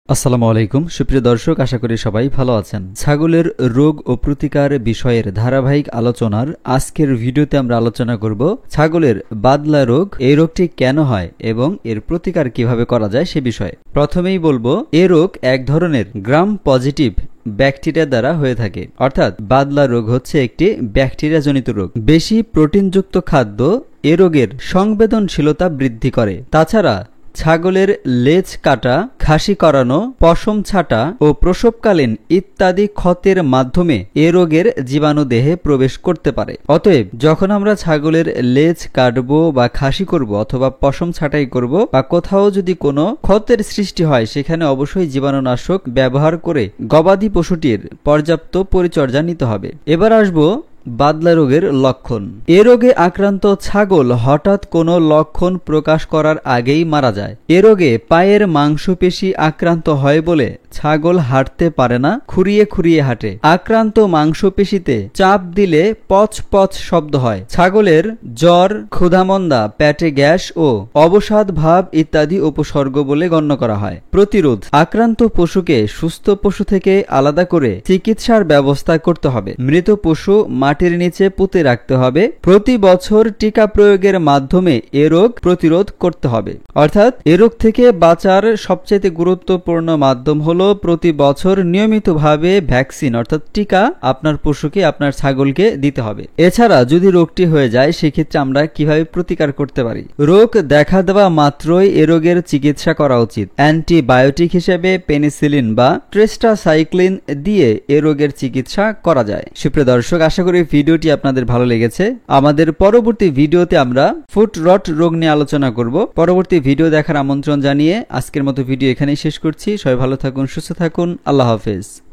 আসসালামু আলাইকুম সুপ্রিয় দর্শক, আশা করি সবাই ভালো আছেন। ছাগলের রোগ ও প্রতিকার বিষয়ের ধারাবাহিক আলোচনার আজকের ভিডিওতে আমরা আলোচনা করব ছাগলের বাদলা রোগ, এই রোগটি কেন হয় এবং এর প্রতিকার কিভাবে করা যায় সে বিষয়ে। প্রথমেই বলবো, এ রোগ এক ধরনের গ্রাম পজিটিভ ব্যাকটেরিয়া দ্বারা হয়ে থাকে, অর্থাৎ বাদলা রোগ হচ্ছে একটি ব্যাকটেরিয়া জনিত রোগ। বেশি প্রোটিনযুক্ত খাদ্য এ রোগের সংবেদনশীলতা বৃদ্ধি করে। তাছাড়া ছাগলের লেজ কাটা, খাসি করানো, পশম ছাটা ও প্রসবকালীন ইত্যাদি ক্ষতের মাধ্যমে এ রোগের জীবাণু দেহে প্রবেশ করতে পারে। অতএব যখন আমরা ছাগলের লেজ কাটবো বা খাসি করব অথবা পশম ছাটাই করব বা কোথাও যদি কোনো ক্ষতের সৃষ্টি হয়, সেখানে অবশ্যই জীবাণুনাশক ব্যবহার করে গবাদি পশুটির পর্যাপ্ত পরিচর্যা নিতে হবে। এবার আসবো বাদলা রোগের লক্ষণ। এ রোগে আক্রান্ত ছাগল হঠাৎ কোনো লক্ষণ প্রকাশ করার আগেই মারা যায়। এ রোগে পায়ের মাংসপেশি আক্রান্ত হয় বলে ছাগল হাঁটতে পারে না, খুঁড়িয়ে খুঁড়িয়ে হাঁটে। আক্রান্ত মাংসপেশিতে চাপ দিলে পচ পচ শব্দ হয়। ছাগলের জ্বর, ক্ষুধামন্দা, পেটে গ্যাস ও অবসাদ ভাব ইত্যাদি উপসর্গ বলে গণ্য করা হয়। প্রতিরোধ: আক্রান্ত পশুকে সুস্থ পশু থেকে আলাদা করে চিকিৎসার ব্যবস্থা করতে হবে। মৃত পশু মাটির নিচে পুঁতে রাখতে হবে। প্রতি বছর টিকা প্রয়োগের মাধ্যমে এ রোগ প্রতিরোধ করতে হবে। অর্থাৎ এ রোগ থেকে বাঁচার সবচেয়ে গুরুত্বপূর্ণ মাধ্যম হলো প্রতি বছর নিয়মিতভাবে ভ্যাকসিন অর্থাৎ টিকা আপনার পশুকে, আপনার ছাগলকে দিতে হবে। এছাড়া যদি রোগটি হয়ে যায়, সেক্ষেত্রে আমরা কিভাবে প্রতিকার করতে পারি? রোগ দেখা দেওয়া মাত্রই এ রোগের চিকিৎসা করা উচিত। অ্যান্টিবায়োটিক হিসেবে পেনিসিলিন বা ট্রেস্টাসাইক্লিন দিয়ে এ রোগের চিকিৎসা করা যায়। সুপ্রিয় দর্শক, আশা করি ভিডিওটি আপনাদের ভালো লেগেছে। আমাদের পরবর্তী ভিডিওতে আমরা ফুট রট রোগ নিয়ে আলোচনা করব। পরবর্তী ভিডিও দেখার আমন্ত্রণ জানিয়ে আজকের মতো ভিডিও এখানেই শেষ করছি। সবাই ভালো থাকুন, সুস্থ থাকুন। আল্লাহ হাফেজ।